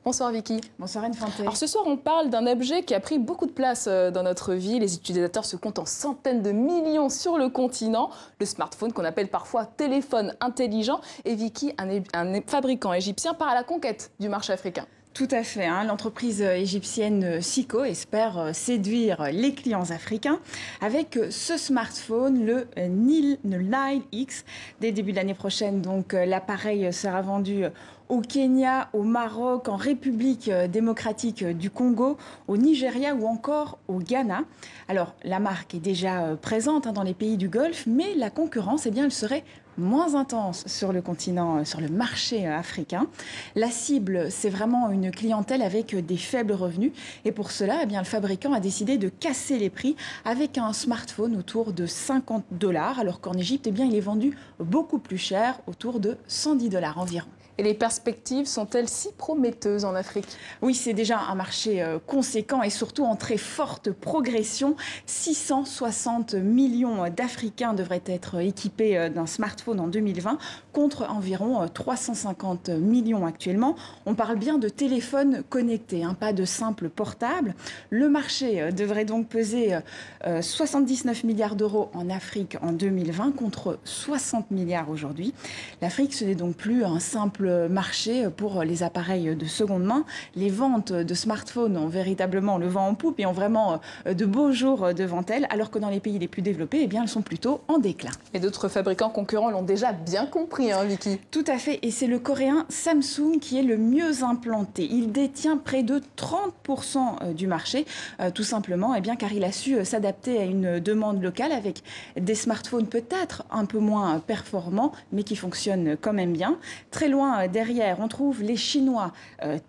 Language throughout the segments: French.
Bonsoir Vicky. Bonsoir Anne Fanté. Alors ce soir, on parle d'un objet qui a pris beaucoup de place dans notre vie. Les utilisateurs se comptent en centaines de millions sur le continent. Le smartphone, qu'on appelle parfois téléphone intelligent. Et Vicky, un fabricant égyptien, part à la conquête du marché africain. Tout à fait. L'entreprise égyptienne Seiko espère séduire les clients africains avec ce smartphone, le Nile X. Dès le début de l'année prochaine, donc, l'appareil sera vendu au Kenya, au Maroc, en République démocratique du Congo, au Nigeria ou encore au Ghana. Alors, la marque est déjà présente dans les pays du Golfe, mais la concurrence, elle serait moins intense sur le continent, sur le marché africain. La cible, c'est vraiment une clientèle avec des faibles revenus. Et pour cela, le fabricant a décidé de casser les prix avec un smartphone autour de 50 $, alors qu'en Égypte, il est vendu beaucoup plus cher, autour de 110 $ environ. Et les perspectives sont-elles si prometteuses en Afrique? Oui, c'est déjà un marché conséquent et surtout en très forte progression. 660 millions d'Africains devraient être équipés d'un smartphone en 2020 contre environ 350 millions actuellement. On parle bien de téléphones connectés, pas de simples portables. Le marché devrait donc peser 79 milliards d'euros en Afrique en 2020 contre 60 milliards aujourd'hui. L'Afrique, ce n'est donc plus un simple marché pour les appareils de seconde main. Les ventes de smartphones ont véritablement le vent en poupe et ont vraiment de beaux jours devant elles, alors que dans les pays les plus développés, elles sont plutôt en déclin. Et d'autres fabricants concurrents l'ont déjà bien compris, Vicky. Tout à fait, et c'est le coréen Samsung qui est le mieux implanté. Il détient près de 30% du marché, tout simplement car il a su s'adapter à une demande locale avec des smartphones peut-être un peu moins performants, mais qui fonctionnent quand même bien. Très loin derrière, on trouve les Chinois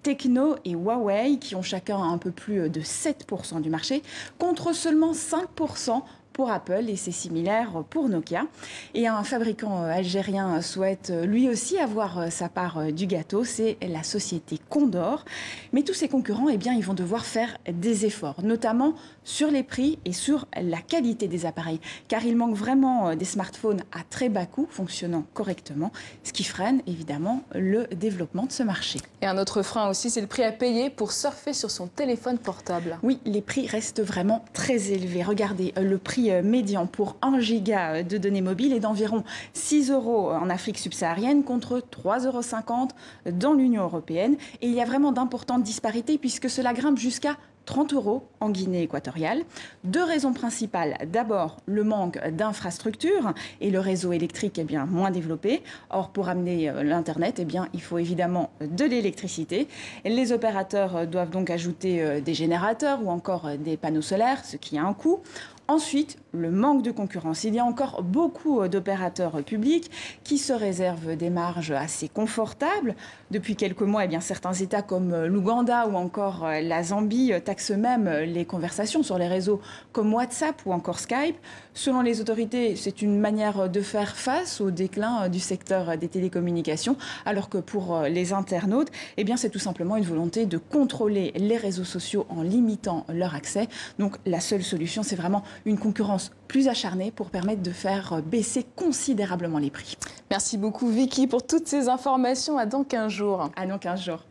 Tecno et Huawei qui ont chacun un peu plus de 7% du marché, contre seulement 5% pour Apple, et c'est similaire pour Nokia. Et un fabricant algérien souhaite lui aussi avoir sa part du gâteau, c'est la société Condor. Mais tous ces concurrents, ils vont devoir faire des efforts, notamment sur les prix et sur la qualité des appareils, car il manque vraiment des smartphones à très bas coût, fonctionnant correctement, ce qui freine évidemment le développement de ce marché. Et un autre frein aussi, c'est le prix à payer pour surfer sur son téléphone portable. Oui, les prix restent vraiment très élevés. Regardez, le prix médian pour 1 giga de données mobiles est d'environ 6 € en Afrique subsaharienne contre 3,50 € dans l'Union européenne. Et il y a vraiment d'importantes disparités puisque cela grimpe jusqu'à 30 € en Guinée équatoriale. Deux raisons principales. D'abord, le manque d'infrastructures et le réseau électrique est bien moins développé. Or, pour amener l'Internet, il faut évidemment de l'électricité. Les opérateurs doivent donc ajouter des générateurs ou encore des panneaux solaires, ce qui a un coût. Ensuite, le manque de concurrence. Il y a encore beaucoup d'opérateurs publics qui se réservent des marges assez confortables. Depuis quelques mois, certains États comme l'Ouganda ou encore la Zambie taxent même les conversations sur les réseaux comme WhatsApp ou encore Skype. Selon les autorités, c'est une manière de faire face au déclin du secteur des télécommunications, alors que pour les internautes, c'est tout simplement une volonté de contrôler les réseaux sociaux en limitant leur accès. Donc la seule solution, c'est vraiment une concurrence plus acharnée pour permettre de faire baisser considérablement les prix. Merci beaucoup Vicky pour toutes ces informations. À dans 15 jours. À dans 15 jours.